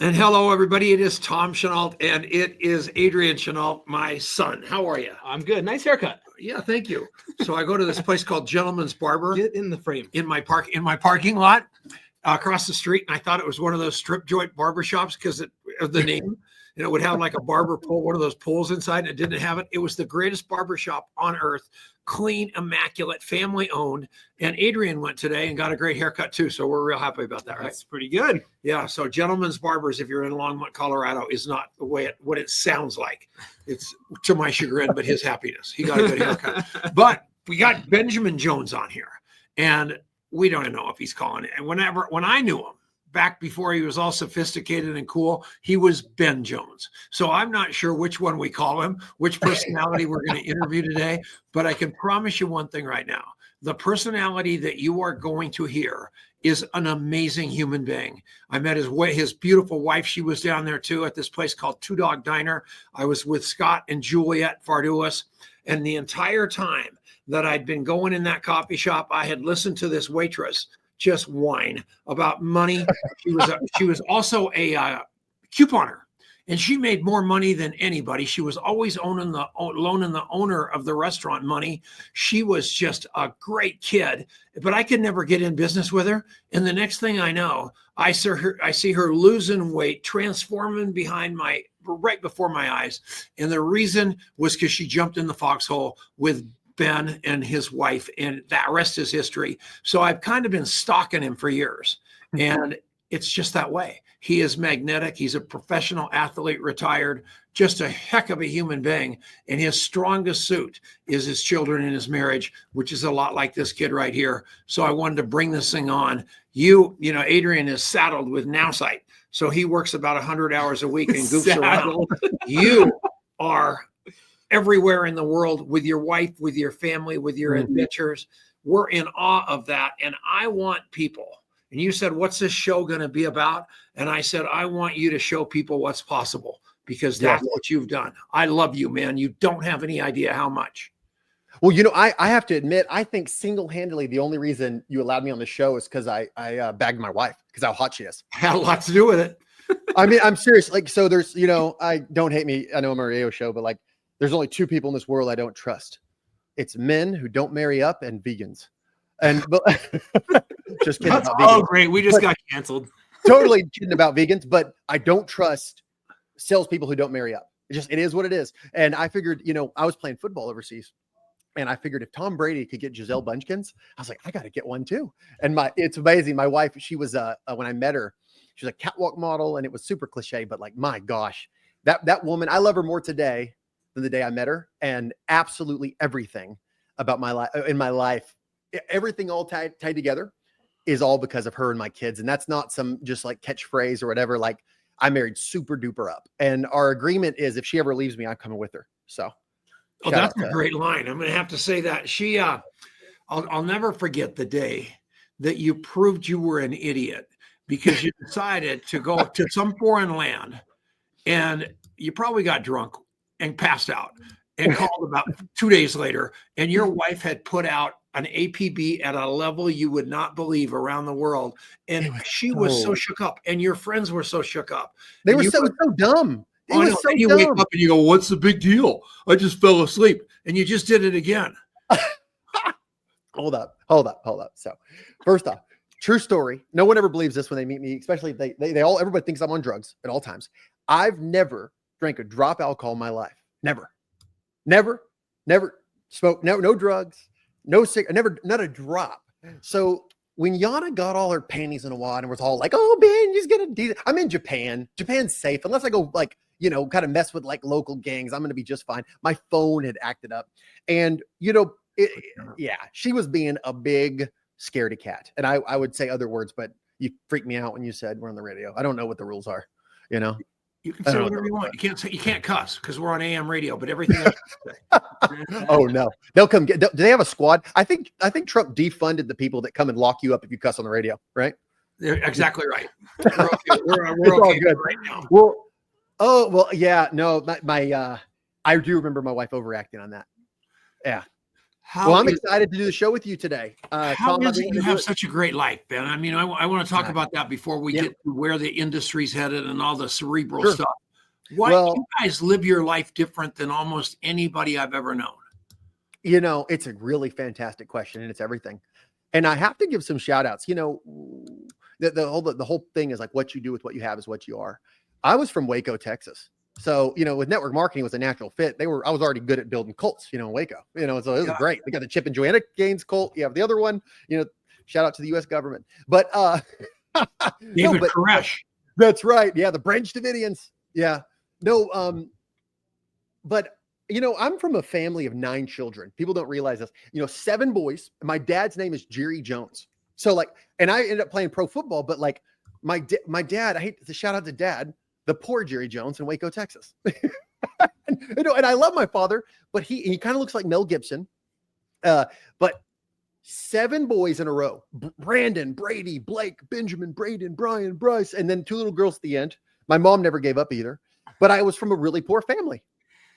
And hello, everybody. It is Tom Chenault, and it is Adrian Chenault, my son. How are you? I'm good. Nice haircut. Yeah, thank you. So I go to this place called Gentleman's Barber. Get in the frame. In my parking lot across the street, and I thought it was one of those strip joint barber shops because of the name. And it would have like a barber pole, one of those poles inside, and it didn't have it. It was the greatest barber shop on earth. Clean, immaculate, family owned. And Adrian went today and got a great haircut too. So we're real happy about that, right? That's pretty good. Yeah. So Gentleman's Barbers, if you're in Longmont, Colorado, is not the way what it sounds like. It's to my chagrin, but his happiness. He got a good haircut. But we got Benjamin Jones on here, and we don't know if he's calling it. And when I knew him back before he was all sophisticated and cool, he was Ben Jones. So I'm not sure which one we call him, which personality we're going to interview today, but I can promise you one thing right now. The personality that you are going to hear is an amazing human being. I met his beautiful wife. She was down there too at this place called Two Dog Diner. I was with Scott and Juliet Farduas, and the entire time that I'd been going in that coffee shop, I had listened to this waitress just whine about money. She was also a couponer, and she made more money than anybody. She was always loaning the owner of the restaurant money. She was just a great kid, but I could never get in business with her. And the next thing I know, I see her losing weight, transforming right before my eyes. And the reason was because she jumped in the foxhole with Ben and his wife, and that rest is history. So I've kind of been stalking him for years, and it's just that way. He is magnetic. He's a professional athlete, retired, just a heck of a human being. And his strongest suit is his children and his marriage, which is a lot like this kid right here. So I wanted to bring this thing on. You know, Adrian is saddled with Nowsight. So he works about 100 hours a week and goofs around. You are everywhere in the world with your wife, with your family, with your adventures. We're in awe of that. And I want people, and you said, what's this show going to be about? And I said, I want you to show people what's possible, because that's what you've done. I love you, man. You don't have any idea how much. Well, you know, I have to admit, I think single-handedly the only reason you allowed me on the show is because I bagged my wife, because how hot she is. Had a lot to do with it. I mean, I'm serious. Like, so there's, you know, I don't hate me. I know I'm a radio show, but like, there's only two people in this world I don't trust. It's men who don't marry up and vegans. And but just kidding about vegans. Oh, great. We just got canceled. Totally kidding about vegans, but I don't trust salespeople who don't marry up. It is what it is. And I figured, you know, I was playing football overseas, and I figured if Tom Brady could get Gisele Bunchkins, I was like, I got to get one too. And it's amazing. My wife, she was when I met her, she was a catwalk model, and it was super cliche, but like, my gosh, that woman, I love her more today than the day I met her. And absolutely everything about my life, everything all tied together is all because of her and my kids. And that's not some just like catchphrase or whatever. Like, I married super duper up, and our agreement is if she ever leaves me, I'm coming with her. So that's a great line. I'm going to have to say that I'll never forget the day that you proved you were an idiot, because you decided to go to some foreign land, and you probably got drunk and passed out and called about 2 days later, and your wife had put out an APB at a level you would not believe around the world. And she was so shook up, and your friends were so shook up. They were so dumb. You wake up and you go, what's the big deal? I just fell asleep. And you just did it again. Hold up. So first off, true story. No one ever believes this when they meet me, especially if everybody thinks I'm on drugs at all times. I've never drank a drop of alcohol in my life. Never smoked. No drugs, no cigarette, not a drop. So when Jonna got all her panties in a wad and was all like, oh, Ben, you're going to do that. I'm in Japan. Japan's safe. Unless I go like, you know, kind of mess with like local gangs, I'm going to be just fine. My phone had acted up. And, you know, she was being a big scaredy cat. And I would say other words, but you freaked me out when you said we're on the radio. I don't know what the rules are, you know? You can say whatever you want. You can't cuss because we're on AM radio, but everything else. Oh no, they'll come get. Do they have a squad? I think Trump defunded the people that come and lock you up if you cuss on the radio, right? They're exactly right. We're okay. We're okay good right now. Yeah. No, my I do remember my wife overacting on that. Yeah. How I'm is- excited to do the show with you today. How Tom, is I'm it gonna you do have it. such a great life, Ben? I mean, I want to talk Right. about that before we Yeah. get to where the industry's headed and all the cerebral Sure. stuff. Why Well, you guys live your life different than almost anybody I've ever known? it's a really fantastic question, and it's everything. And I have to give some shout outs. The whole thing is like what you do with what you have is what you are. I was from Waco, Texas. So, with network marketing was a natural fit. I was already good at building cults, in Waco, so it was Yeah. great. We got the Chip and Joanna Gaines cult. You have the other one, shout out to the US government. But, David but Koresh. that's right. Yeah. The Branch Davidians. Yeah. No. But, I'm from a family of 9 children. People don't realize this, 7 boys. My dad's name is Jerry Jones. So and I ended up playing pro football, but my dad, I hate to shout out to dad, the poor Jerry Jones in Waco, Texas. And I love my father, but he kind of looks like Mel Gibson. But 7 boys in a row: Brandon, Brady, Blake, Benjamin, Braden, Brian, Bryce, and then 2 little girls at the end. My mom never gave up either, but I was from a really poor family.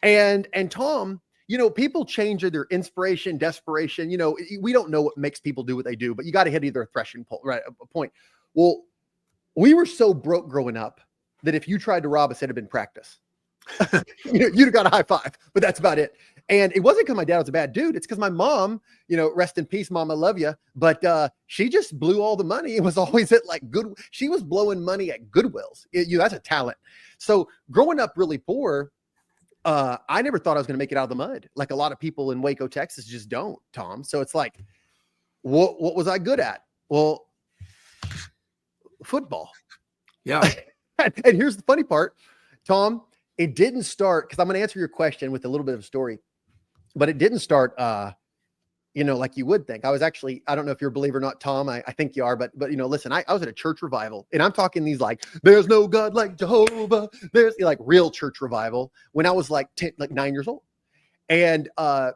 And Tom, people change their inspiration, desperation. We don't know what makes people do what they do, but you got to hit either a threshing point. Well, we were so broke growing up that if you tried to rob us, it'd have been practice. You'd have got a high five, but that's about it. And it wasn't because my dad was a bad dude. It's because my mom, rest in peace, Mom, I love you. But she just blew all the money. It was always at she was blowing money at Goodwills. That's a talent. So growing up really poor, I never thought I was going to make it out of the mud. Like a lot of people in Waco, Texas just don't, Tom. So it's like, what was I good at? Well, football. Yeah. And here's the funny part, Tom, it didn't start, because I'm going to answer your question with a little bit of a story, but it didn't start, like you would think. I was actually, I don't know if you're a believer or not, Tom. I think you are, but listen, I was at a church revival, and I'm talking these there's no God like Jehovah. There's real church revival when I was 9 years old. And, I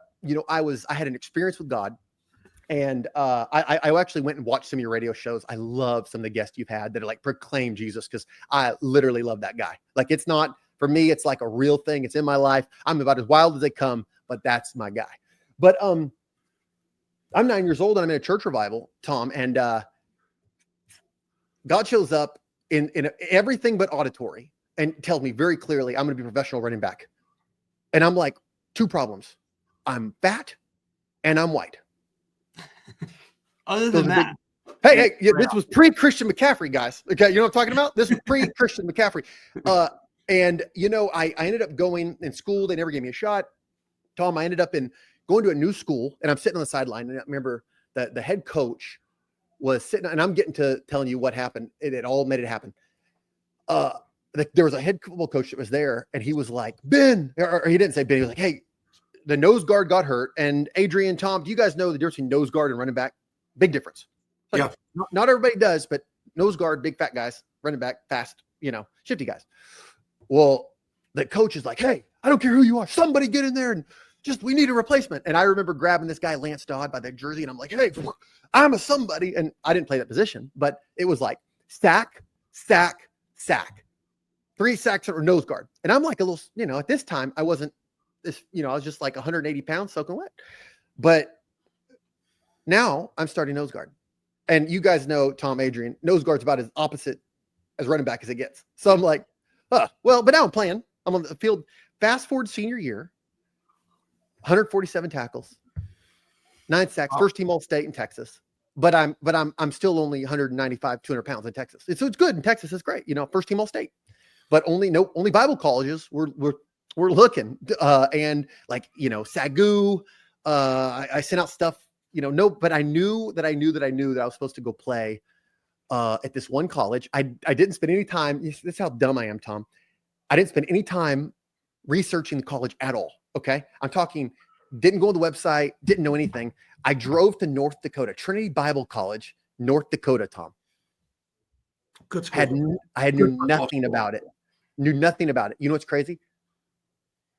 had an experience with God. And I actually went and watched some of your radio shows. I love some of the guests you've had that are proclaim Jesus, because I literally love that guy. It's not, for me, it's like a real thing. It's in my life. I'm about as wild as they come, but that's my guy. But I'm 9 years old and I'm in a church revival, Tom, and God shows up in everything but auditory and tells me very clearly, I'm going to be a professional running back. And I'm like, 2 problems. I'm fat and I'm white. Other than that, Hey, this was pre-Christian McCaffrey, guys. Okay, you know what I'm talking about? This was pre-Christian McCaffrey. And I ended up going in school. They never gave me a shot. Tom, I ended up going to a new school, and I'm sitting on the sideline. And I remember that the head coach was sitting, and I'm getting to telling you what happened. It all made it happen. There was a head football coach that was there, and he was like, Ben, or he didn't say Ben. He was like, hey, the nose guard got hurt. And Adrian, Tom, do you guys know the difference between nose guard and running back? Big difference. Yeah. Not everybody does, but nose guard, big fat guys, running back, fast, shifty guys. Well, the coach is like, hey, I don't care who you are. Somebody get in there and we need a replacement. And I remember grabbing this guy, Lance Dodd, by the jersey. And I'm like, hey, I'm a somebody. And I didn't play that position, but it was like sack, sack, sack. 3 sacks or nose guard. And I'm like a little, at this time, I wasn't this, I was just 180 pounds soaking wet. But now I'm starting nose guard. And you guys know, Tom, Adrian, nose guard's about as opposite as running back as it gets. So I'm like, but now I'm playing. I'm on the field. Fast forward senior year, 147 tackles, 9 sacks, first team All-State in Texas. But I'm still only 195, 200 pounds in Texas. So it's good in Texas. It's great, first team All-State. But only Bible colleges we're looking, and SAGU. I sent out stuff, but I knew that I was supposed to go play at this one college. I didn't spend any time. This is how dumb I am, Tom. I didn't spend any time researching the college at all. Okay. I'm talking, didn't go on the website, didn't know anything. I drove to North Dakota, Trinity Bible College, North Dakota, Tom. Good school. I knew nothing about it. Knew nothing about it. You know what's crazy?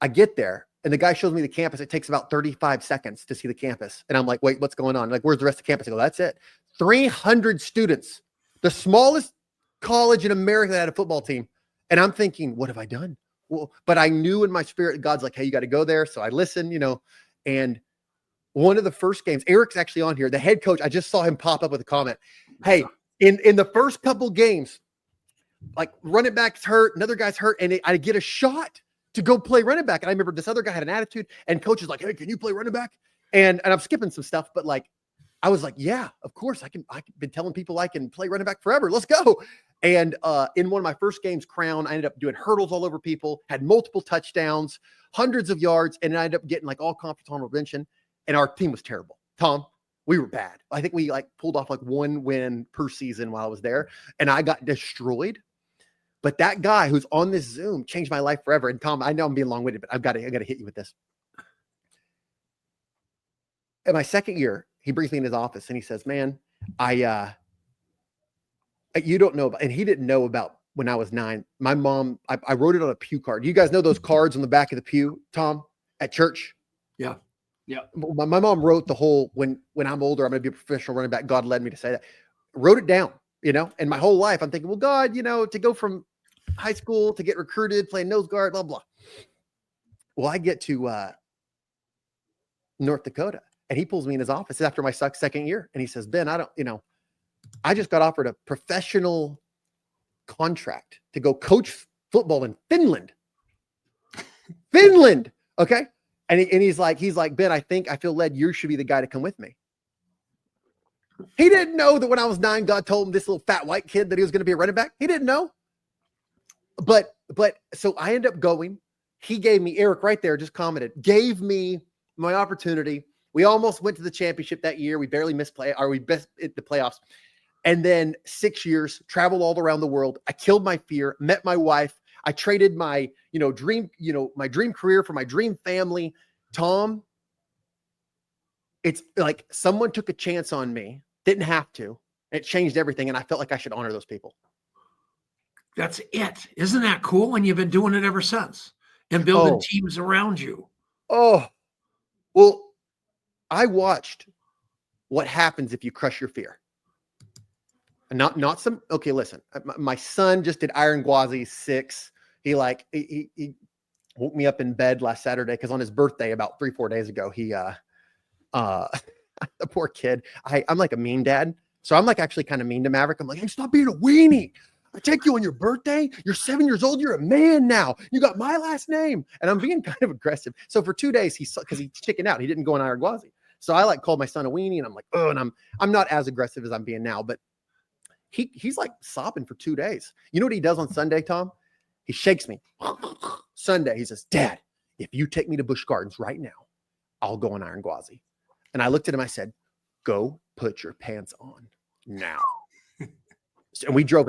I get there and the guy shows me the campus. It takes about 35 seconds to see the campus. And I'm like, wait, what's going on? Where's the rest of the campus? I go, that's it. 300 students, the smallest college in America that had a football team. And I'm thinking, what have I done? Well, but I knew in my spirit, God's like, hey, you got to go there. So I listened, and one of the first games, Eric's actually on here. The head coach, I just saw him pop up with a comment. Hey, in the first couple games, like running back's hurt, another guy's hurt, and I get a shot to go play running back. And I remember this other guy had an attitude, and coach is like, hey, can you play running back? And I'm skipping some stuff, but like, I was like, yeah, of course I can. I've been telling people I can play running back forever. Let's go. And in one of my first games, Crown, I ended up doing hurdles all over people, had multiple touchdowns, hundreds of yards, and I ended up getting like all conference honorable mention. And our team was terrible. Tom, we were bad. I think we like pulled off like one win per season while I was there, and I got destroyed. But that guy who's on this Zoom changed my life forever. And Tom, I know I'm being long-winded, but I got to hit you with this. In my second year, he brings me in his office and he says, man, you don't know about, and he didn't know about when I was 9, my mom, I wrote it on a pew card. You guys know those cards on the back of the pew, Tom, at church? Yeah. Yeah. My mom wrote the whole, when I'm older, I'm going to be a professional running back. God led me to say that. Wrote it down, and my whole life I'm thinking, well, God, to go from high school to get recruited, playing nose guard, blah, blah. Well, I get to North Dakota, and he pulls me in his office after my second year. And he says, Ben, I just got offered a professional contract to go coach football in Finland. Finland. Okay. And he's like, Ben, I feel led you should be the guy to come with me. He didn't know that when I was 9, God told him, this little fat white kid, that he was going to be a running back. He didn't know. But so I end up going. He gave me, Eric right there just commented, gave me my opportunity. We almost went to the championship that year. We barely missed we best at the playoffs. And then 6 years, traveled all around the world. I killed my fear, met my wife. I traded my, dream, my dream career for my dream family. Tom, it's like someone took a chance on me, didn't have to. It changed everything. And I felt like I should honor those people. That's it. Isn't that cool? And you've been doing it ever since and building teams around you. Oh, well, I watched what happens if you crush your fear. And not some, okay, listen, my son just did Iron Gwazi 6. He woke me up in bed last Saturday because on his birthday about 3-4 days ago, he, the poor kid, I'm like a mean dad. So I'm like actually kind of mean to Maverick. I'm like, hey, stop being a weenie. I take you on your birthday. You're 7 years old. You're a man now. You got my last name. And I'm being kind of aggressive. So for 2 days, because he chickened out. He didn't go on Iron Gwazi. So I called my son a weenie, and I'm like, oh, and I'm not as aggressive as I'm being now, but he's like sobbing for 2 days. You know what he does on Sunday, Tom? He shakes me. Sunday, he says, Dad, if you take me to Busch Gardens right now, I'll go on Iron Gwazi. And I looked at him, I said, go put your pants on now. And we drove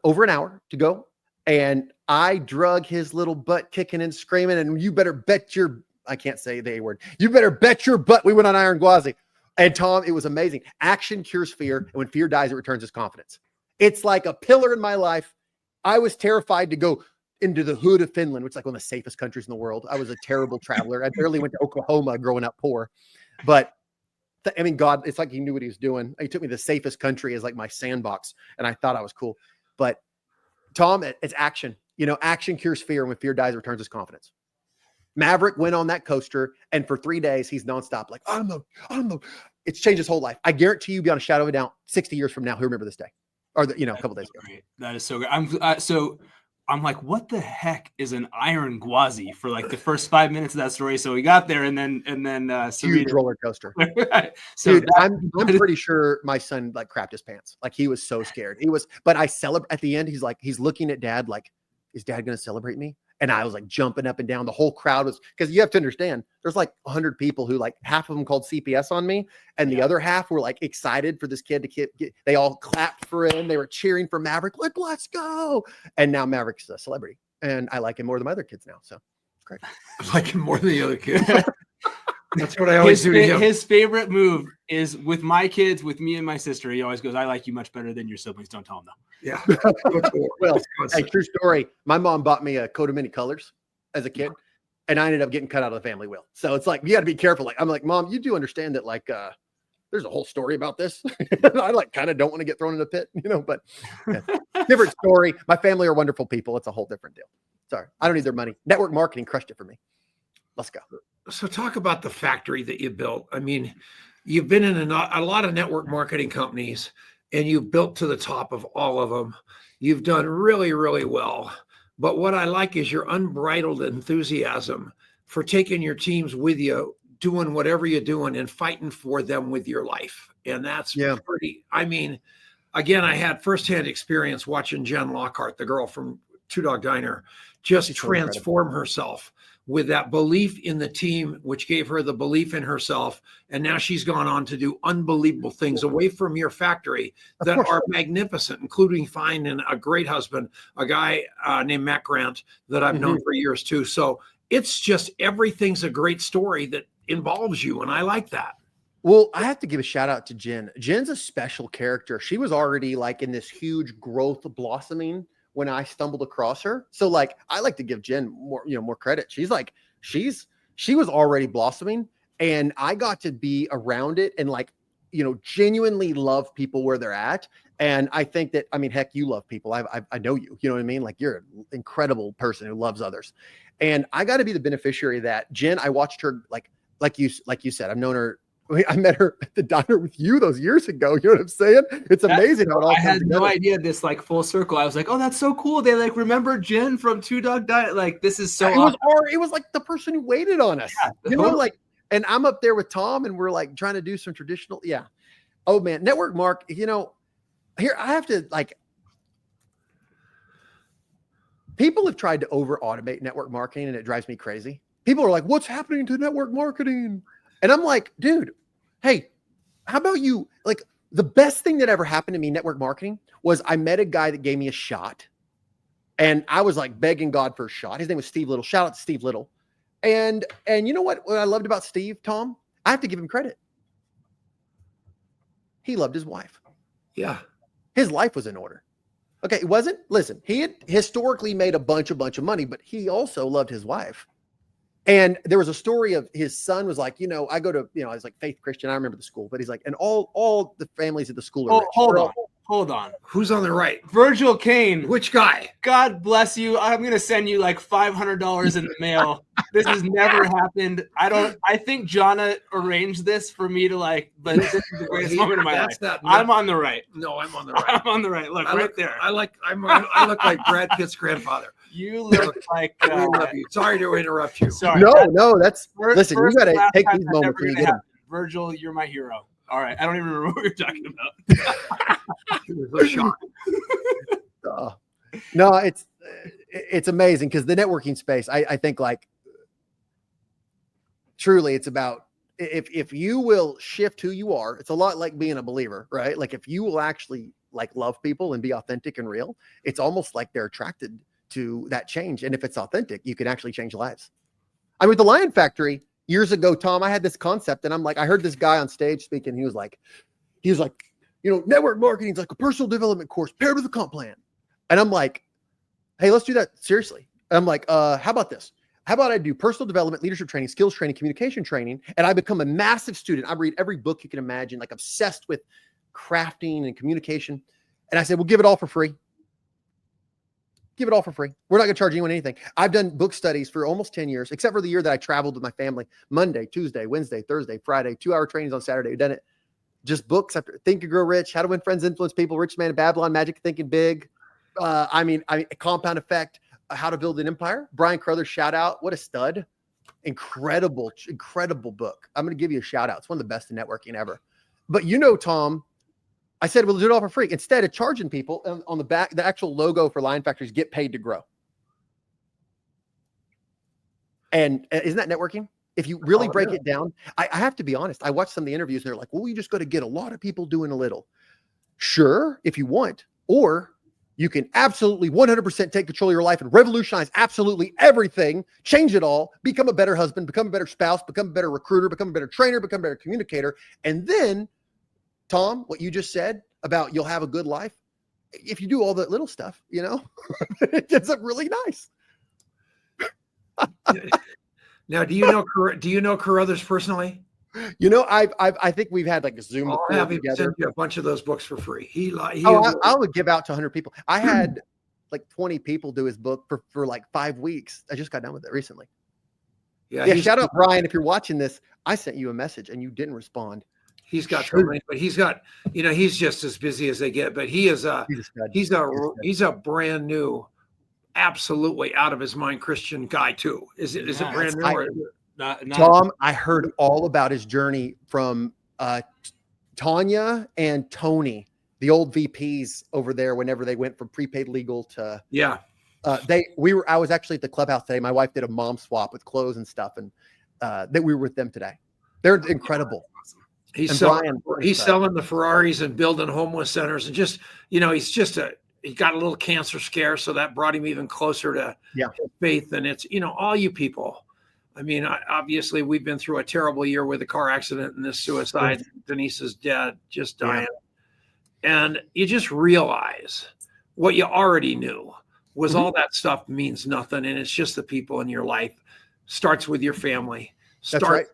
over an hour to go. And I drug his little butt kicking and screaming. And you better bet I can't say the A word. You better bet your butt we went on Iron Gwazi. And Tom, it was amazing. Action cures fear. And when fear dies, it returns its confidence. It's like a pillar in my life. I was terrified to go into the hood of Finland, which is like one of the safest countries in the world. I was a terrible traveler. I barely went to Oklahoma growing up poor. But God, it's like he knew what he was doing. He took me to the safest country as like my sandbox, and I thought I was cool. But Tom, it's action. Action cures fear, and when fear dies, it returns its confidence. Maverick went on that coaster, and for 3 days, he's nonstop. Like, it's changed his whole life. I guarantee you, beyond a shadow of a doubt, 60 years from now, he'll remember this day, or a couple days ago. Great. That is so good. I'm like, what the heck is an Iron Gwazi for like the first 5 minutes of that story? So we got there, and then huge roller coaster. So dude, I'm pretty sure my son like crapped his pants. Like he was so scared. But I celebrate at the end. He's looking at Dad like, is Dad going to celebrate me? And I was like jumping up and down. The whole crowd was, because you have to understand, there's like 100 people who like half of them called CPS on me. And the other half were like excited for this kid to get, they all clapped for him. They were cheering for Maverick. Like, let's go. And now Maverick's a celebrity. And I like him more than my other kids now. So it's great. I like him more than the other kids. That's what I always do to him. His favorite move is with my kids, with me and my sister. He always goes, I like you much better than your siblings. Don't tell him though. Yeah. Well, hey, true story. My mom bought me a coat of many colors as a kid, and I ended up getting cut out of the family will. So it's like, you got to be careful. Like, I'm like, Mom, you do understand that like, there's a whole story about this. I like kind of don't want to get thrown in a pit, but different story. My family are wonderful people. It's a whole different deal. Sorry. I don't need their money. Network marketing crushed it for me. Let's go. So talk about the factory that you built. I mean, you've been in a lot of network marketing companies, and you've built to the top of all of them. You've done really, really well. But what I like is your unbridled enthusiasm for taking your teams with you, doing whatever you're doing and fighting for them with your life. And that's pretty, I mean, again, I had firsthand experience watching Jen Lockhart, the girl from Two Dog Diner, just transform herself with that belief in the team, which gave her the belief in herself. And now she's gone on to do unbelievable things away from your factory that are magnificent, including finding a great husband, a guy named Matt Grant that I've known for years too. So it's just, everything's a great story that involves you. And I like that. Well, I have to give a shout out to Jen. Jen's a special character. She was already like in this huge growth blossoming when I stumbled across her. So like, I like to give Jen more credit. She's like, she was already blossoming, and I got to be around it and like, genuinely love people where they're at. And I think that, I mean, heck, you love people. I know you know what I mean? Like, you're an incredible person who loves others. And I got to be the beneficiary of that. Jen, I watched her, like you said, I've known her. I met her at the diner with you those years ago. You know what I'm saying? It's amazing how it all I comes had no together. idea this like full circle. I was like, oh, that's so cool. They like remember Jen from Two Dog Diet. Like, this is so awesome. It was like the person who waited on us. Yeah, like, and I'm up there with Tom, and we're like trying to do some traditional. Yeah. Oh man, network mark. Here I have to like. People have tried to over automate network marketing, and it drives me crazy. People are like, "What's happening to network marketing?" And I'm like, dude, hey, how about you? Like, the best thing that ever happened to me, network marketing, was I met a guy that gave me a shot. And I was like begging God for a shot. His name was Steve Little. Shout out to Steve Little. And you know what I loved about Steve, Tom? I have to give him credit. He loved his wife. Yeah. His life was in order. Okay, it wasn't. Listen, he had historically made a bunch of money, but he also loved his wife. And there was a story of his son was like, I go to, I was like Faith Christian. I remember the school, but he's like, and all the families at the school are rich. Hold on. Who's on the right? Virgil Kane. Which guy? God bless you. I'm going to send you like $500 in the mail. This has never happened. I think Jonna arranged this for me to like, but this is the greatest moment of my life. I'm on the right. No, I'm on the right. I'm on the right. Look, right there. I look like Brad Pitt's grandfather. You look like. Sorry to interrupt you. Sorry. No, that's. Listen, you got to take these moments when you get them. Virgil, you're my hero. All right, I don't even remember what you're talking about. It was a shock. No, it's amazing because the networking space, I think like truly it's about if you will shift who you are, it's a lot like being a believer, right? Like if you will actually like love people and be authentic and real, it's almost like they're attracted to that change. And if it's authentic, you can actually change lives. I mean, with the Lion Factory years ago, Tom, I had this concept and I'm like, I heard this guy on stage speaking. He was like, network marketing is like a personal development course paired with a comp plan. And I'm like, hey, let's do that seriously. And I'm like, how about this? How about I do personal development, leadership training, skills training, communication training, and I become a massive student. I read every book you can imagine, like obsessed with crafting and communication. And I said, we'll give it all for free. Give it all for free. We're not going to charge anyone anything. I've done book studies for almost 10 years, except for the year that I traveled with my family. Monday, Tuesday, Wednesday, Thursday, Friday, 2-hour trainings on Saturday. We've done it. Just books after Think and Grow Rich, How to Win Friends, Influence People, Rich Man in Babylon, Magic Thinking Big. Compound Effect, How to Build an Empire. Brian Crothers, shout out. What a stud. Incredible book. I'm going to give you a shout out. It's one of the best in networking ever. But Tom, I said, we'll do it all for free. Instead of charging people on the back, the actual logo for Lion Factories, Get Paid to Grow. And isn't that networking? If you really break it down, I have to be honest. I watched some of the interviews and they're like, well, you just got to get a lot of people doing a little. Sure, if you want, or you can absolutely 100% take control of your life and revolutionize absolutely everything, change it all, become a better husband, become a better spouse, become a better recruiter, become a better trainer, become a better communicator. And then, Tom, what you just said about you'll have a good life, if you do all that little stuff, it gets up really nice. Now, do you know Carruthers personally? I think we've had like a Zoom I'll have him together. send you a bunch of those books for free. I would give out to 100 people. I had like 20 people do his book for like 5 weeks. I just got done with it recently. Yeah, shout out Brian. If you're watching this, I sent you a message and you didn't respond. He's got so many, but he's got, he's just as busy as they get, but he's a brand new, absolutely out of his mind Christian guy too. Is it brand new? Tom, I heard all about his journey from Tanya and Tony, the old VPs over there, whenever they went from prepaid legal to I was actually at the clubhouse today. My wife did a mom swap with clothes and stuff, and that we were with them today. They're incredible. He's selling the Ferraris and building homeless centers, and just he got a little cancer scare, so that brought him even closer to faith. And it's all you people. I mean, obviously we've been through a terrible year with a car accident and this suicide. Denise is dead, just dying, and you just realize what you already knew was all that stuff means nothing, and it's just the people in your life. Starts with your family. That's right.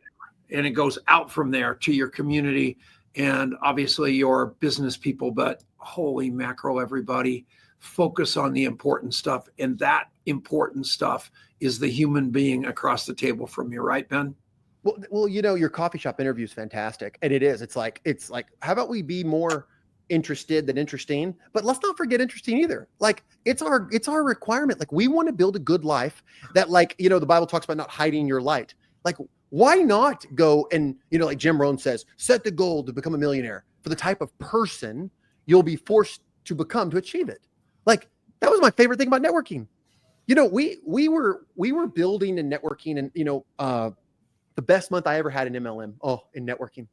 And it goes out from there to your community and obviously your business people. But holy mackerel, everybody, focus on the important stuff. And that important stuff is the human being across the table from you, right, Ben? Well, your coffee shop interview is fantastic. And it is. It's like, how about we be more interested than interesting? But let's not forget interesting either. Like it's our requirement. Like we want to build a good life that the Bible talks about not hiding your light. Like, why not go and, like Jim Rohn says, set the goal to become a millionaire for the type of person you'll be forced to become to achieve it. Like that was my favorite thing about networking. We were building and networking, and the best month I ever had in MLM. In networking,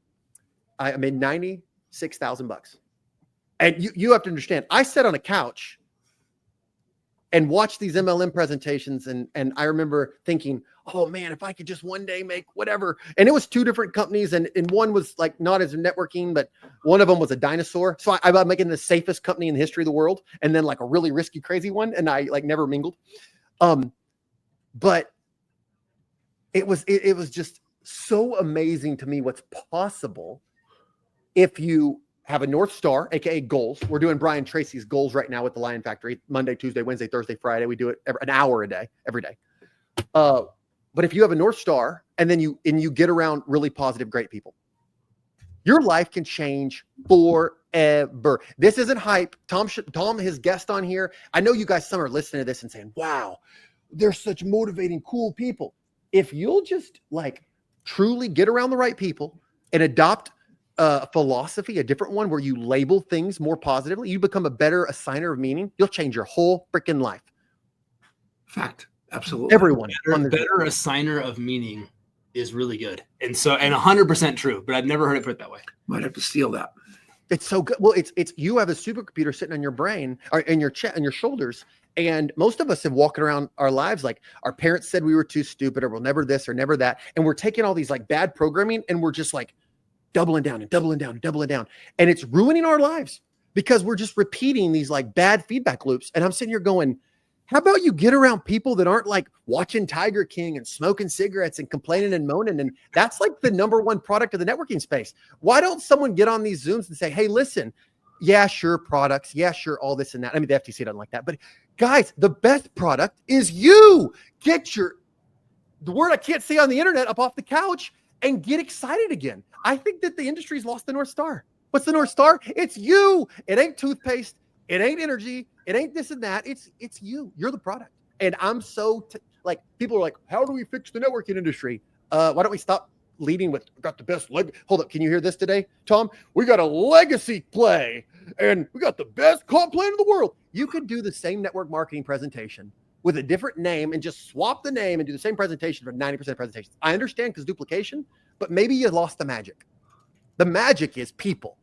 I made $96,000. And you have to understand, I sat on a couch and watched these MLM presentations, and I remember thinking, oh man, if I could just one day make whatever. And it was two different companies, and one was like not as networking, but one of them was a dinosaur. So I'm making the safest company in the history of the world, and then like a really risky, crazy one, and I never mingled. But it was just so amazing to me what's possible if you have a North Star, aka goals. We're doing Brian Tracy's goals right now with the Lion Factory, Monday, Tuesday, Wednesday, Thursday, Friday. We do it an hour a day, every day. But if you have a North Star and then you get around really positive, great people, your life can change forever. This isn't hype. Tom, his guest on here. I know you guys, some are listening to this and saying, wow, they're such motivating, cool people. If you'll just truly get around the right people and adopt a philosophy, a different one where you label things more positively, you become a better assigner of meaning. You'll change your whole freaking life. Fact. Absolutely. Everyone. Better assigner of meaning is really good. And 100% true, but I've never heard it put that way. Might have to steal that. It's so good. Well, it's you have a supercomputer sitting on your brain or in your chest and your shoulders. And most of us have walked around our lives like our parents said we were too stupid, or we'll never this or never that. And we're taking all these bad programming and we're just doubling down and doubling down and doubling down. And it's ruining our lives because we're just repeating these bad feedback loops. And I'm sitting here going, how about you get around people that aren't watching Tiger King and smoking cigarettes and complaining and moaning? And that's the number one product of the networking space. Why don't someone get on these Zooms and say, hey, listen, yeah, sure, products. Yeah, sure, all this and that. I mean, the FTC doesn't like that. But guys, the best product is you. Get the word I can't say on the internet up off the couch and get excited again. I think that the industry's lost the North Star. What's the North Star? It's you. It ain't toothpaste. It ain't energy. It ain't this and that. It's you. You're the product. And I'm so people are like, how do we fix the networking industry? Why don't we stop leading with got the best hold up. Can you hear this today, Tom? We got a legacy play and we got the best comp plan in the world. You could do the same network marketing presentation with a different name and just swap the name and do the same presentation for 90% of presentations. I understand because duplication, but maybe you lost the magic. The magic is people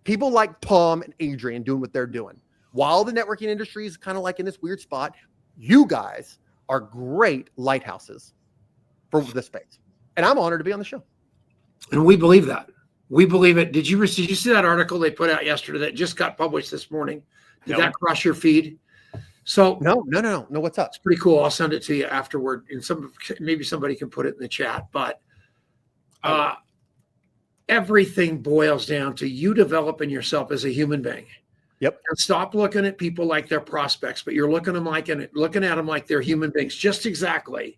like Tom and Adrian doing what they're doing. While the networking industry is kind of in this weird spot, you guys are great lighthouses for this space. And I'm honored to be on the show. And we believe that. We believe it. Did you see that article they put out yesterday that just got published this morning? Did that cross your feed? So no. What's up? It's pretty cool. I'll send it to you afterward. And maybe somebody can put it in the chat. But everything boils down to you developing yourself as a human being. Yep. And stop looking at people like they're prospects, but you're looking at them like they're human beings, just exactly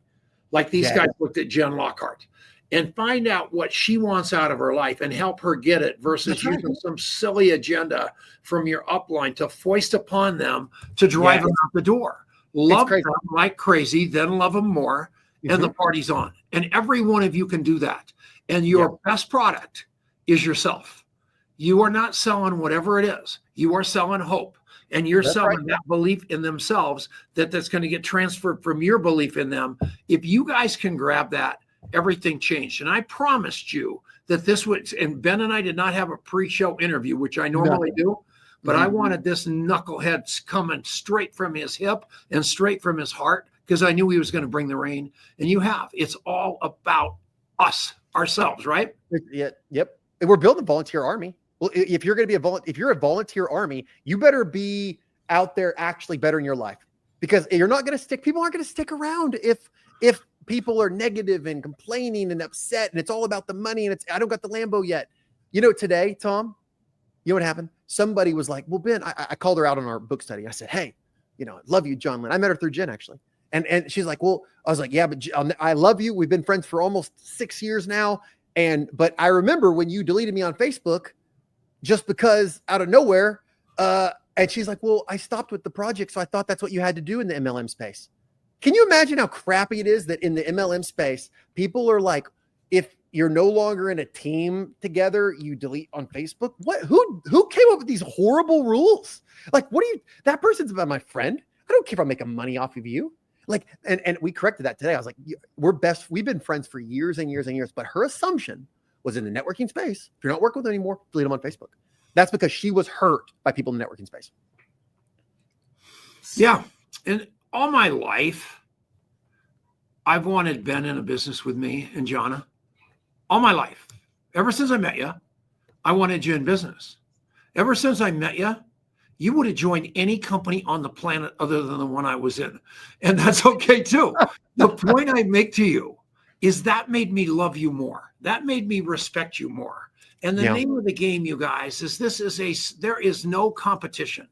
like these guys looked at Jen Lockhart, and find out what she wants out of her life and help her get it versus using some silly agenda from your upline to foist upon them to drive them out the door. Love them like crazy, then love them more, and the party's on. And every one of you can do that. And your best product is yourself. You are not selling whatever it is. You are selling hope. And you're selling that belief in themselves that's going to get transferred from your belief in them. If you guys can grab that, everything changed. And I promised you that this would, and Ben and I did not have a pre-show interview, which I normally do, but I wanted this knucklehead coming straight from his hip and straight from his heart, because I knew he was going to bring the rain. And you have. It's all about us, ourselves, right? Yep. And we're building a volunteer army. Well, if you're going to be if you're a volunteer army, you better be out there actually bettering your life, because you're not going to stick. People aren't going to stick around if people are negative and complaining and upset, and it's all about the money, and it's, I don't got the Lambo yet. You know, today, Tom, you know what happened? Somebody was like, well, Ben, I called her out on our book study. I said, hey, you know, I love you, John Lynn. I met her through Jen, actually. And she's like, well, I was like, yeah, but I love you. We've been friends for almost 6 years now. But I remember when you deleted me on Facebook just because out of nowhere. And she's like, well, I stopped with the project, so I thought that's what you had to do in the MLM space. Can you imagine how crappy it is that in the MLM space, people are like, if you're no longer in a team together, you delete on Facebook? What? Who came up with these horrible rules? Like, that person's about my friend. I don't care if I'm making money off of you. Like, and we corrected that today. I was like, we've been friends for years and years and years. But her assumption was in the networking space. If you're not working with them anymore, delete them on Facebook. That's because she was hurt by people in the networking space. Yeah. And all my life, I've wanted Ben in a business with me and Jonna. All my life. Ever since I met you, I wanted you in business. Ever since I met you, you would have joined any company on the planet other than the one I was in. And that's okay too. The point I make to you is that made me love you more. That made me respect you more. And the name of the game, you guys, is there is no competition.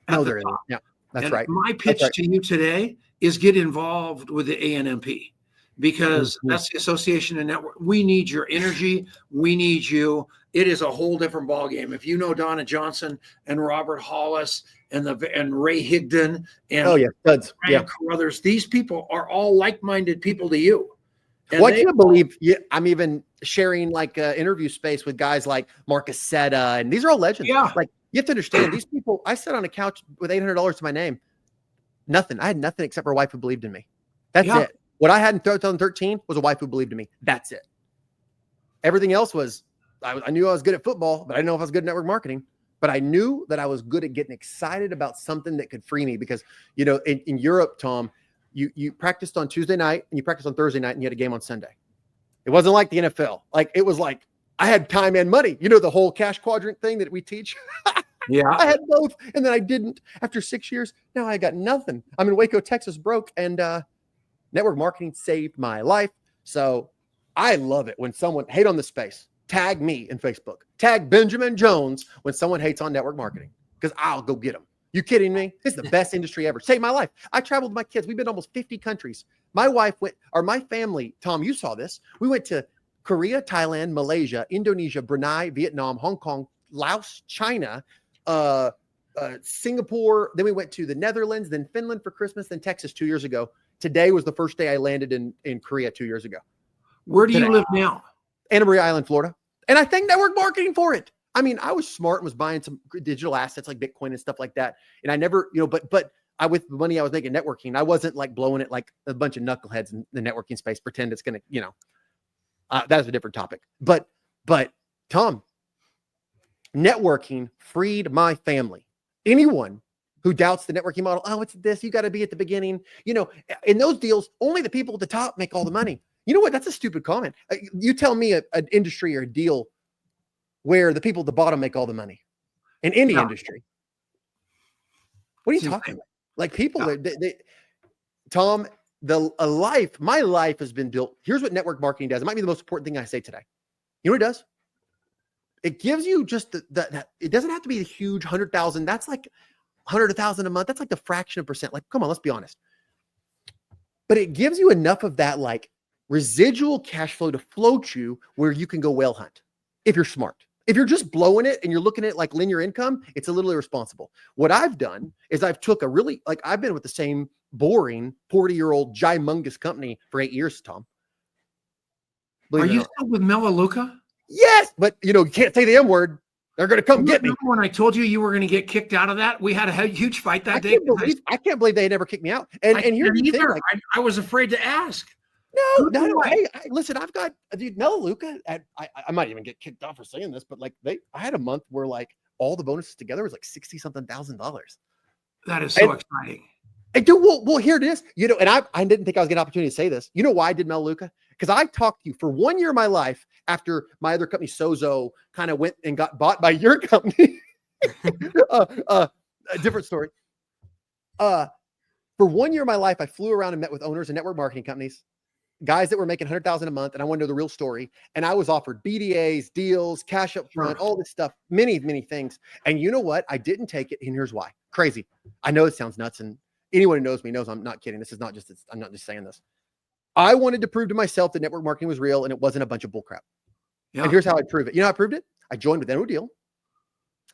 No, there isn't. Yeah, that's right. My pitch to you today is get involved with the ANMP, because that's the Association of Network. We need your energy. We need you. It is a whole different ballgame. If you know Donna Johnson and Robert Hollis and Ray Higdon and Carruthers, these people are all like-minded people to you. And I can't believe I'm even sharing like interview space with guys like Marcus Setta, and these are all legends. Yeah. Like, you have to understand, these people, I sat on a couch with $800 to my name. Nothing. I had nothing except for a wife who believed in me. That's it. What I had in 2013 was a wife who believed in me. That's it. Everything else was, I knew I was good at football, but I didn't know if I was good at network marketing. But I knew that I was good at getting excited about something that could free me, because, you know, in Europe, Tom, you practiced on Tuesday night and you practiced on Thursday night and you had a game on Sunday. It wasn't like the NFL. Like, it was like I had time and money. You know, the whole cash quadrant thing that we teach. Yeah, I had both, and then I didn't. After 6 years, now I got nothing. I'm in Waco, Texas, broke, and network marketing saved my life. So I love it when someone hate on the space. Tag me in Facebook. Tag Benjamin Jones when someone hates on network marketing, because I'll go get them. You kidding me? It's the best industry ever. Saved my life. I traveled with my kids. We've been to almost 50 countries. My wife my family, Tom, you saw this. We went to Korea, Thailand, Malaysia, Indonesia, Brunei, Vietnam, Hong Kong, Laos, China, Singapore. Then we went to the Netherlands, then Finland for Christmas, then Texas 2 years ago. Today was the first day I landed in Korea 2 years ago. Where do you live now? Anna Maria Island, Florida. And I thank network marketing for it. I mean, I was smart and was buying some digital assets like Bitcoin and stuff like that. And I never, but with the money I was making networking, I wasn't like blowing it like a bunch of knuckleheads in the networking space, pretend it's going to, that's a different topic. But Tom, networking freed my family. Anyone who doubts the networking model, oh, it's this, you got to be at the beginning. In those deals, only the people at the top make all the money. You know what? That's a stupid comment. You tell me an industry or a deal where the people at the bottom make all the money. In any industry. What are you talking about? Like, people, Tom, my life has been built. Here's what network marketing does. It might be the most important thing I say today. You know what it does? It gives you just it doesn't have to be a huge 100,000. That's like 100,000 a month. That's like the fraction of percent. Like, come on, let's be honest. But it gives you enough of that, like, residual cash flow to float you where you can go whale hunt if you're smart. If you're just blowing it and you're looking at it like linear income, it's a little irresponsible. What I've done is I've took a really, like I've been with the same boring 40-year-old gymongous company for 8 years, Tom. Are you still with Melaleuca? Yes, but you can't say the M word. They're going to come get me. When I told you were going to get kicked out of that, we had a huge fight that day. I can't believe they never kicked me out. And here's the thing, like, I was afraid to ask. No. Hey, listen, I've got Melaleuca. I might even get kicked off for saying this, but like I had a month where like all the bonuses together was like $60-something thousand. That is so exciting. And dude, well, here it is. And I didn't think I was getting an opportunity to say this. You know why I did Melaleuca? Because I talked to you for 1 year of my life after my other company, Sozo, kind of went and got bought by your company. A different story. For 1 year of my life, I flew around and met with owners and network marketing companies, guys that were making $100,000 a month, and I wanted to know the real story. And I was offered BDAs, deals, cash up front, all this stuff, many, many things. And you know what? I didn't take it, and here's why. Crazy. I know it sounds nuts, and anyone who knows me knows I'm not kidding. I'm not just saying this. I wanted to prove to myself that network marketing was real and it wasn't a bunch of bullcrap. Yeah. And here's how I prove it. You know how I proved it? I joined with No Deal.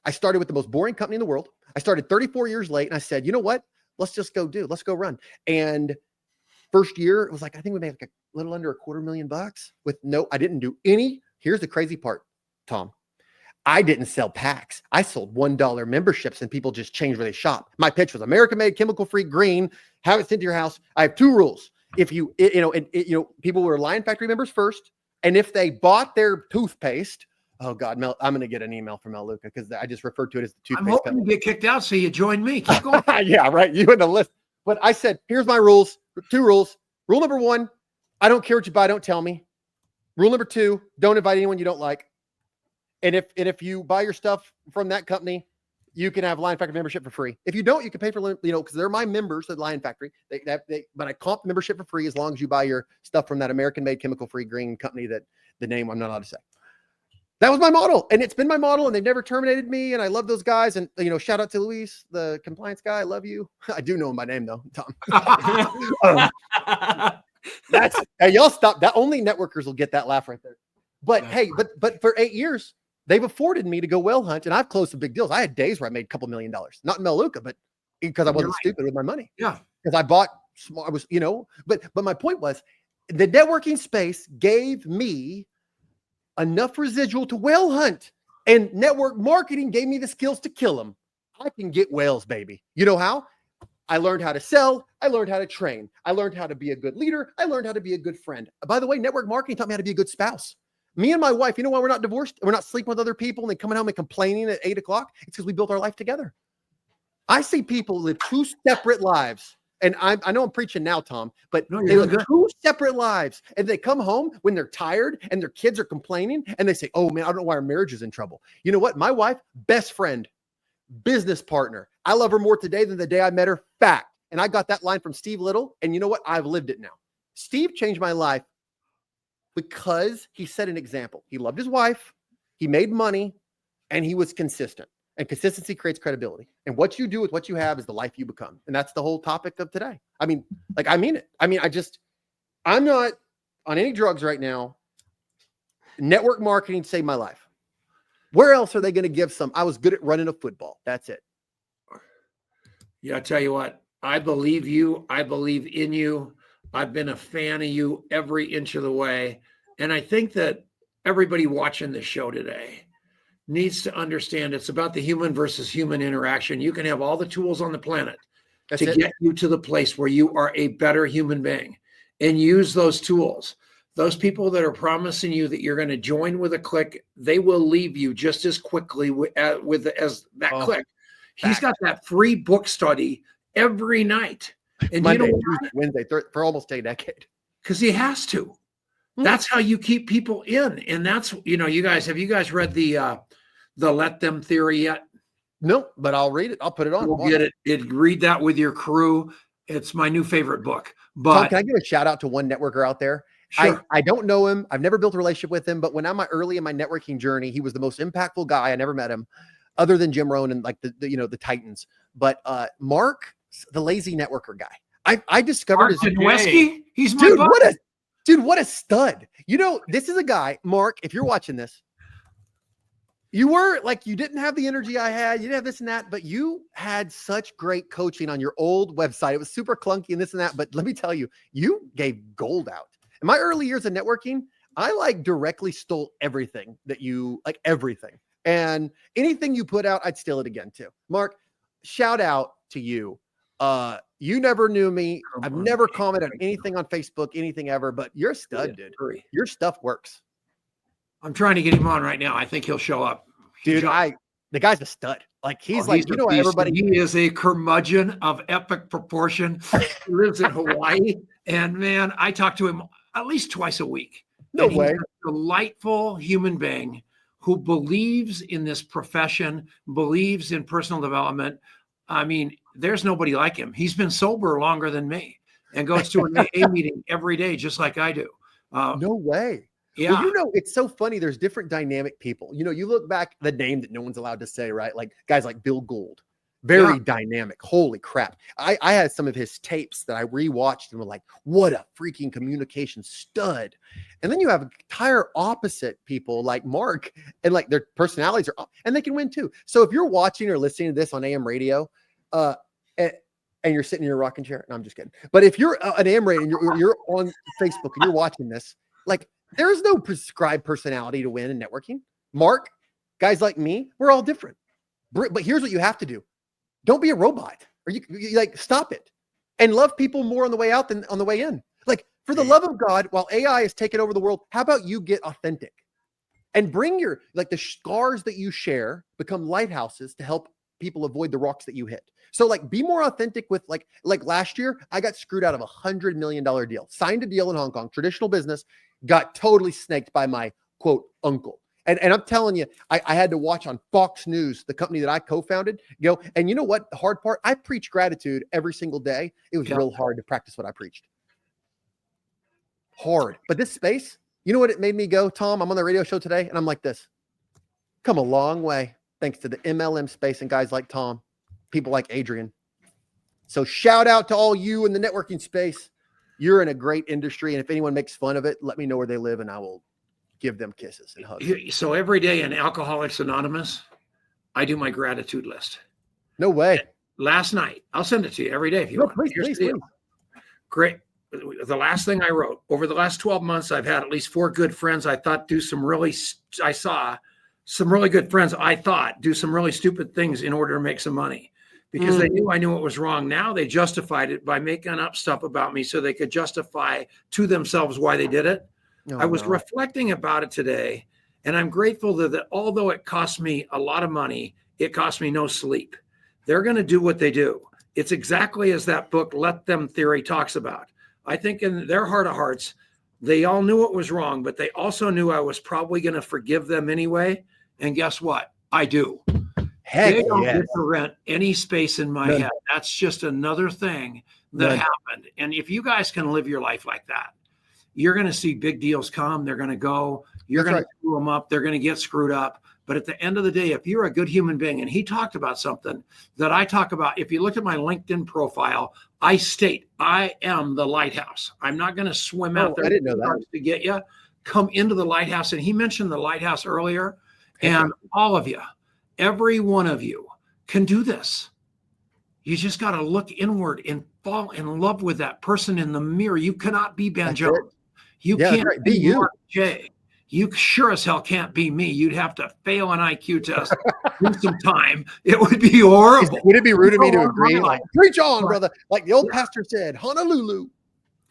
I started with the most boring company in the world. I started 34 years late, and I said, you know what? Let's just go run. And first year, it was like, I think we made like a little under $250,000 with I didn't do any. Here's the crazy part, Tom. I didn't sell packs. I sold $1 memberships and people just changed where they shop. My pitch was American made, chemical free, green, have it sent to your house. I have 2 rules. If people were Lion Factory members first, and if they bought their toothpaste, oh God, Mel, I'm going to get an email from Melaleuca because I just referred to it as the toothpaste. I'm hoping you get kicked out, so you join me. Keep going. Yeah, right. You in the list. But I said, here's my rules. 2 rules. Rule number 1, I don't care what you buy. Don't tell me. Rule number 2, don't invite anyone you don't like. And if you buy your stuff from that company, you can have Lion Factory membership for free. If you don't, you can pay for, because they're my members at Lion Factory. But I comp membership for free as long as you buy your stuff from that American-made, chemical-free, green company that the name I'm not allowed to say. That was my model, and it's been my model, and they've never terminated me, and I love those guys. And shout out to Luis, the compliance guy. I love you. I do know him by name though, Tom. Hey, y'all stop. That only networkers will get that laugh right there. But hey, but for 8 years. They've afforded me to go whale hunt, and I've closed some big deals. I had days where I made a couple $1 million, not in Melaleuca, but because I wasn't stupid with my money. Yeah. Because I bought small, but my point was the networking space gave me enough residual to whale hunt, and network marketing gave me the skills to kill them. I can get whales, baby. You know how? I learned how to sell. I learned how to train. I learned how to be a good leader. I learned how to be a good friend. By the way, network marketing taught me how to be a good spouse. Me and my wife, you know why we're not divorced? We're not sleeping with other people and then coming home and complaining at 8 o'clock. It's because we built our life together. I see people live 2 separate lives. And I know I'm preaching now, Tom, but they live 2 separate lives. And they come home when they're tired and their kids are complaining. And they say, oh man, I don't know why our marriage is in trouble. You know what? My wife, best friend, business partner. I love her more today than the day I met her. Fact. And I got that line from Steve Little. And you know what? I've lived it now. Steve changed my life because he set an example. He loved his wife, he made money, and he was consistent. And consistency creates credibility. And what you do with what you have is the life you become. And that's the whole topic of today. I mean it. I'm not on any drugs right now. Network marketing saved my life. Where else are they going to give some? I was good at running a football. That's it. Yeah, I tell you what, I believe you. I believe in you. I've been a fan of you every inch of the way. And I think that everybody watching this show today needs to understand it's about the human versus human interaction. You can have all the tools on the planet to get you to the place where you are a better human being, and use those tools. Those people that are promising you that you're going to join with a click, they will leave you just as quickly as that click. He's got that free book study every night. And Monday, Tuesday, Wednesday, for almost a decade. Because he has to. That's how you keep people in. And that's, have you guys read the Let Them theory yet? No, but I'll read it. I'll put it on. We'll get it. Read that with your crew. It's my new favorite book. But Tom, can I give a shout out to one networker out there? Sure. I don't know him. I've never built a relationship with him, but when I'm early in my networking journey, he was the most impactful guy. I never met him other than Jim Rohn and like the Titans. But Mark, the lazy networker guy. I discovered Mark Dudwesky. He's my dude. buddy. Dude, what a stud. You know, this is a guy, Mark, if you're watching this, you were like, you didn't have the energy I had. You didn't have this and that, but you had such great coaching on your old website. It was super clunky and this and that. But let me tell you, you gave gold out. In my early years of networking, I like directly stole everything that you like, everything. And anything you put out, I'd steal it again too. Mark, shout out to you. You never knew me. I've never commented on anything on Facebook, anything ever, but you're a stud, dude. Your stuff works. I'm trying to get him on right now. I think he'll show up. Dude, the guy's a stud. Like he's you know, everybody. He is a curmudgeon of epic proportion. He lives in Hawaii. And man, I talk to him at least twice a week. No way. He's a delightful human being who believes in this profession, believes in personal development. I mean, there's nobody like him. He's been sober longer than me and goes to an AA meeting every day, just like I do. No way. Yeah. Well, you know, it's so funny. There's different dynamic people. You know, you look back, the name that no one's allowed to say, right? Like guys like Bill Gould, very dynamic. Holy crap. I had some of his tapes that I rewatched and were like, what a freaking communication stud. And then you have entire opposite people like Mark, and like their personalities are, and they can win too. So if you're watching or listening to this on AM radio, and you're sitting in your rocking chair, no, I'm just kidding. But if you're an AM radio and you're on Facebook and you're watching this, like, there is no prescribed personality to win in networking. Mark, guys like me, we're all different. But here's what you have to do. Don't be a robot. Or you like, stop it. And love people more on the way out than on the way in. Like, for the love of God, while AI is taking over the world, how about you get authentic? And bring your, like, the scars that you share become lighthouses to help people avoid the rocks that you hit. So like, be more authentic with like last year, I got screwed out of $100 million deal, signed a deal in Hong Kong, traditional business, got totally snaked by my quote uncle. And I'm telling you, I had to watch on Fox News, the company that I co-founded, go. And you know what? The hard part, I preach gratitude every single day. It was real hard to practice what I preached. Hard. But this space, you know what it made me go, Tom? I'm on the radio show today and I'm like this. Come a long way thanks to the MLM space and guys like Tom, people like Adrian. So shout out to all you in the networking space. You're in a great industry. And if anyone makes fun of it, let me know where they live and I will give them kisses and hugs. So every day in Alcoholics Anonymous, I do my gratitude list. No way. Last night, I'll send it to you every day if you want. Please. Great. The last thing I wrote, over the last 12 months, I've had at least 4 good friends I thought I saw some really good friends I thought do some really stupid things in order to make some money. Because they knew I knew it was wrong. Now they justified it by making up stuff about me so they could justify to themselves why they did it. I was reflecting about it today, and I'm grateful that although it cost me a lot of money, it cost me no sleep. They're going to do what they do. It's exactly as that book, Let Them Theory, talks about. I think in their heart of hearts, they all knew it was wrong, but they also knew I was probably going to forgive them anyway. And guess what? I do. They don't get to rent any space in my head. That's just another thing that happened. And if you guys can live your life like that, you're going to see big deals come. They're going to go. You're going to screw them up. They're going to get screwed up. But at the end of the day, if you're a good human being, and he talked about something that I talk about, if you look at my LinkedIn profile, I state I am the lighthouse. I'm not going to swim out there. I didn't know that. To get you. Come into the lighthouse. And he mentioned the lighthouse earlier. And all of you, every one of you can do this. You just got to look inward and fall in love with that person in the mirror. You cannot be Ben Jones. You can't be you. Mark J. You sure as hell can't be me. You'd have to fail an IQ test, do some time. It would be horrible. Would it be rude of me to agree? Like, preach on, brother. Like the old pastor said, Honolulu.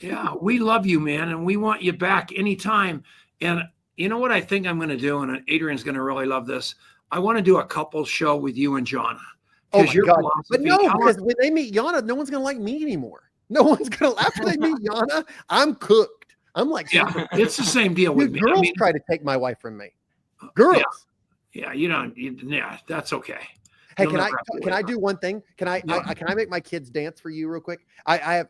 Yeah, we love you, man, and we want you back anytime. And you know what I think I'm going to do, and Adrian's going to really love this. I want to do a couples show with you and Jonna. Oh my God. But no, because when they meet Jonna, no one's going to like me anymore. No one's going to, after they meet Jonna, I'm cooked. I'm like, it's the same deal with me. Girls try to take my wife from me. Girls. Yeah, you don't. Yeah, that's okay. Hey, can I do one thing? Can I make my kids dance for you real quick? I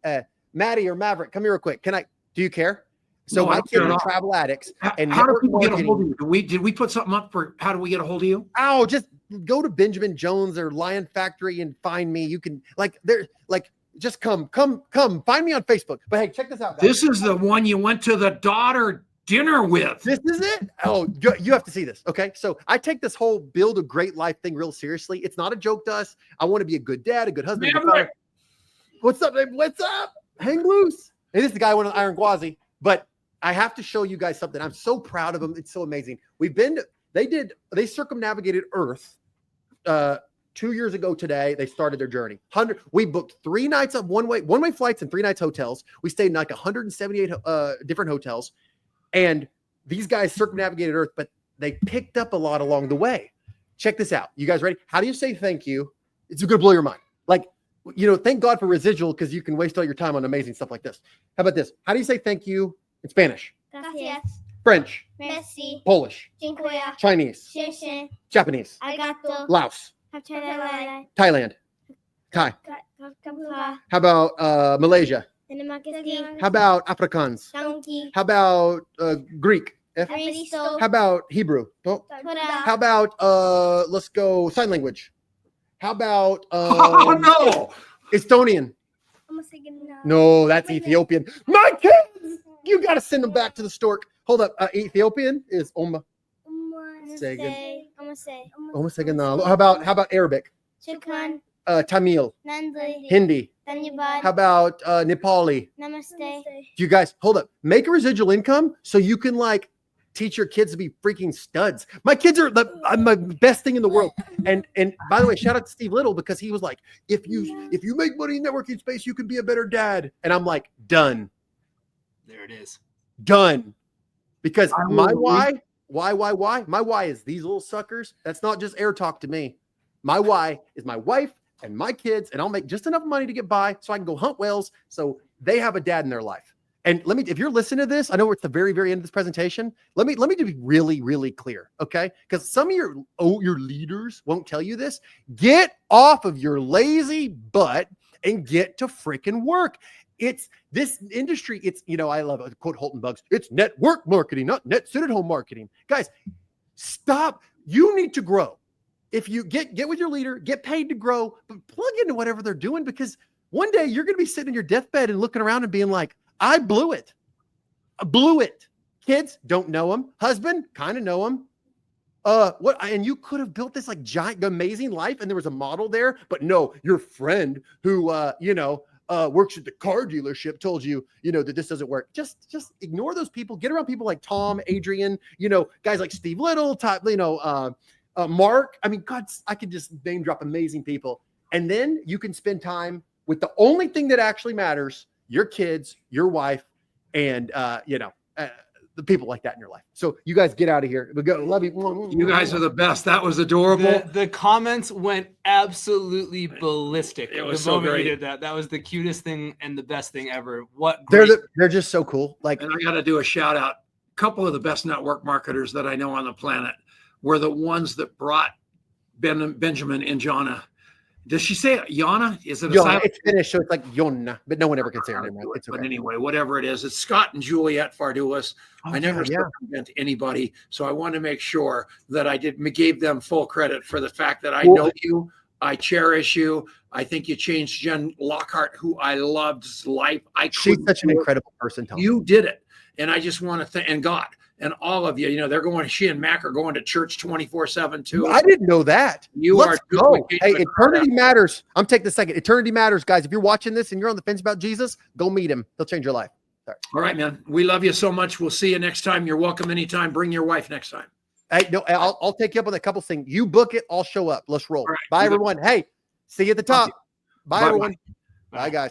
have Maddie or Maverick, come here real quick. Do you care? So my kids are travel addicts. And how do people get a hold of you? Did we put something up for how do we get a hold of you? Just go to Benjamin Jones or Lion Factory and find me. You can Just come. Find me on Facebook. But hey, check this out, guys. This is the one you went to the daughter dinner with. This is it. Oh, you have to see this. Okay. So I take this whole build a great life thing real seriously. It's not a joke to us. I want to be a good dad, a good husband. A good father. What's up, babe? What's up? Hang loose. And this is the guy who went on Iron Gwazi. But I have to show you guys something. I'm so proud of them. It's so amazing. They circumnavigated Earth 2 years ago today. They started their journey. We booked 3 nights of one-way flights and 3 nights hotels. We stayed in like 178 different hotels. And these guys circumnavigated Earth, but they picked up a lot along the way. Check this out. You guys ready? How do you say thank you? It's going to blow your mind. Like, thank God for residual, because you can waste all your time on amazing stuff like this. How about this? How do you say thank you in Spanish? Gracias. French. Merci. Polish. Dziękuję. Chinese. 谢谢. Japanese. Arigato. Laos. Hatchalala. Thailand. Thai. Kapula. How about Malaysia? Dinamakati. How about Afrikaans? Donkey. How about Greek? Aristo. How about Hebrew? Oh. Tora. How about let's go sign language? How about Oh no! Estonian? No, that's Ethiopian. My kids! You got to send them back to the stork. Hold up. Ethiopian is Oma. How about Arabic? Shukran. Tamil. Nandri. Hindi. Dhanyabad. How about Nepali? Namaste. You guys, hold up. Make a residual income so you can teach your kids to be freaking studs. My kids are the best thing in the world. And by the way, shout out to Steve Little, because he was like, if you make money in networking space, you can be a better dad. And I'm like, done. There it is. Done. Because my why? My why is these little suckers. That's not just air talk to me. My why is my wife and my kids, and I'll make just enough money to get by so I can go hunt whales so they have a dad in their life. And if you're listening to this, I know we're at the very, very end of this presentation. Let me be really, really clear, okay? Because some of your leaders won't tell you this. Get off of your lazy butt and get to freaking work. It's this industry. It's, I love it. Quote Holton Bugs. It's network marketing, not net sit at home marketing. Guys, stop. You need to grow. If you get with your leader, get paid to grow, but plug into whatever they're doing, because one day you're going to be sitting in your deathbed and looking around and being like, I blew it. Kids don't know him. Husband kind of know him. And you could have built this giant, amazing life, and there was a model there, but no, your friend who, works at the car dealership told you, that this doesn't work. Just ignore those people. Get around people like Tom, Adrian, guys like Steve Little, Mark. I mean, God, I could just name drop amazing people. And then you can spend time with the only thing that actually matters, your kids, your wife, and, the people like that in your life. So you guys get out of here. We go. Love you. You guys are the best. That was adorable. The comments went absolutely ballistic. It was the so moment great. you did that. That was the cutest thing and the best thing ever. What They're just so cool. And I got to do a shout out. A couple of the best network marketers that I know on the planet were the ones that brought Benjamin and Jonna. Does she say Jonna? Is it a Jonna? It's Finnish, so it's like Jonna, but no one ever can say her name right. It's okay. But anyway, whatever it is, it's Scott and Juliet Farduas. I never circumvent anybody, so I want to make sure that I gave them full credit for the fact that I know you, I cherish you. I think you changed Jen Lockhart, who I loved's life. She's such an incredible person, Tom. You did it, and I just want to thank and God. And all of you, they're going. She and Mac are going to church 24/7 too. I didn't know that. Let's go. Hey, Eternity Matters. I'm taking the second. Eternity Matters, guys. If you're watching this and you're on the fence about Jesus, go meet him. He'll change your life. Sorry. All right, man. We love you so much. We'll see you next time. You're welcome anytime. Bring your wife next time. Hey, no, I'll take you up on a couple things. You book it, I'll show up. Let's roll. Right. Bye, everyone. Hey, see you at the top. Bye, everyone. Bye, guys.